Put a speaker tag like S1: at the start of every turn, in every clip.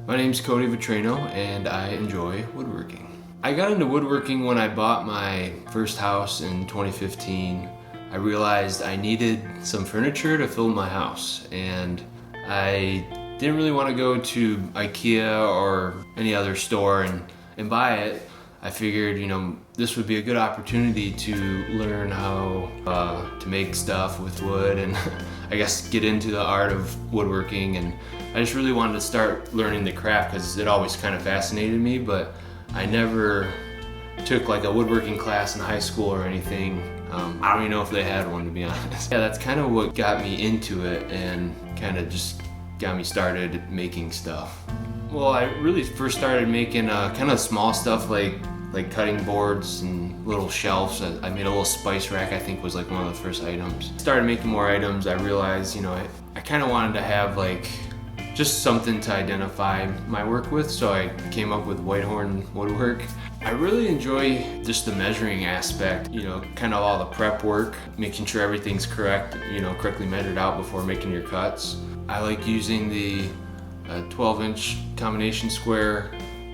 S1: My name's Cody Vitrano and I enjoy woodworking. I got into woodworking when I bought my first house in 2015. I realized I needed some furniture to fill my house, and I didn't really want to go to IKEA or any other store and buy it. I figured, this would be a good opportunity to learn how to make stuff with wood and I guess get into the art of woodworking. And I just really wanted to start learning the craft because it always kind of fascinated me, but I never took like a woodworking class in high school or anything. I don't even know if they had one, to be honest. Yeah, that's kind of what got me into it and kind of just got me started making stuff. Well, I really first started making kind of small stuff like cutting boards and little shelves. I made a little spice rack, I think was like one of the first items. Started making more items. I realized, I kind of wanted to have like just something to identify my work with, so I came up with Whitehorn Woodwork. I really enjoy just the measuring aspect, kind of all the prep work, making sure everything's correct, correctly measured out before making your cuts. I like using the 12-inch combination square,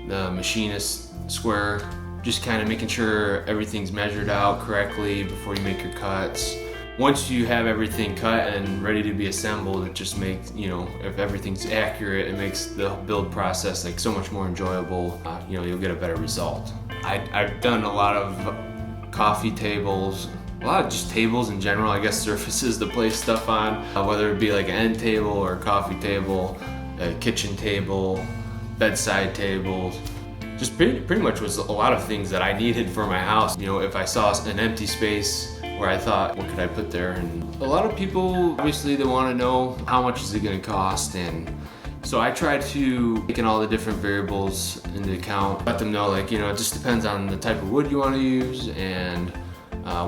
S1: the machinist square, just kind of making sure everything's measured out correctly before you make your cuts. Once you have everything cut and ready to be assembled, it just makes, if everything's accurate, it makes the build process like so much more enjoyable. You'll get a better result. I've done a lot of coffee tables, a lot of just tables in general, I guess surfaces to place stuff on, whether it be like an end table or a coffee table, a kitchen table, bedside tables. Just pretty much was a lot of things that I needed for my house. If I saw an empty space where I thought, what could I put there? And a lot of people, obviously, they want to know how much is it going to cost, and so I try to take in all the different variables into account. Let them know, it just depends on the type of wood you want to use and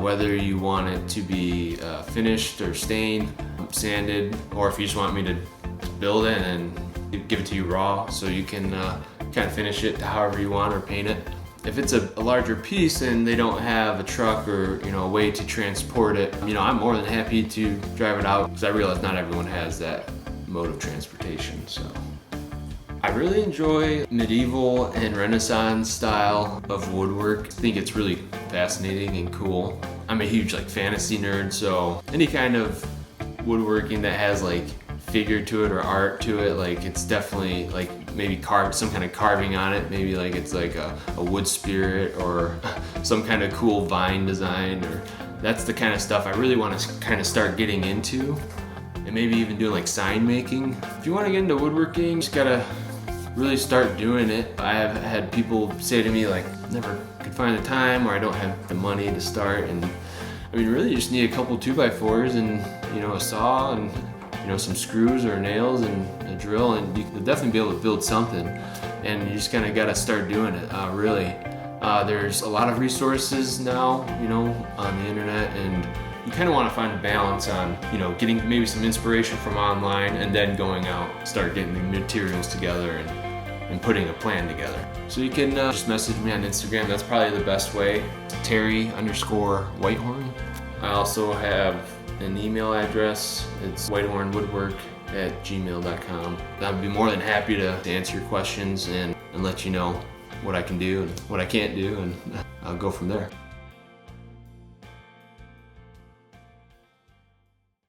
S1: whether you want it to be finished or stained, sanded, or if you just want me to build it and give it to you raw so you can kind of finish it however you want or paint it. If it's a larger piece and they don't have a truck or a way to transport it, I'm more than happy to drive it out because I realize not everyone has that mode of transportation. So I really enjoy medieval and Renaissance style of woodwork. I think it's really fascinating and cool. I'm a huge fantasy nerd, so any kind of woodworking that has figure to it or art to it, it's definitely maybe carved, some kind of carving on it, maybe it's a wood spirit or some kind of cool vine design, or that's the kind of stuff I really want to kind of start getting into, and maybe even doing sign making. If you want to get into woodworking, you just gotta really start doing it. I have had people say to me never could find the time, or I don't have the money to start, and really you just need a couple 2x4s and a saw and some screws or nails and a drill, and you'll definitely be able to build something. And you just kind of got to start doing it, really. There's a lot of resources now, on the internet, and you kind of want to find a balance on, getting maybe some inspiration from online and then going out, start getting the materials together and putting a plan together. So you can just message me on Instagram. That's probably the best way. Terry_Whitehorn. I also have an email address. It's WhitehornWoodwork@gmail.com. I'd be more than happy to answer your questions and let you know what I can do and what I can't do, and I'll go from there.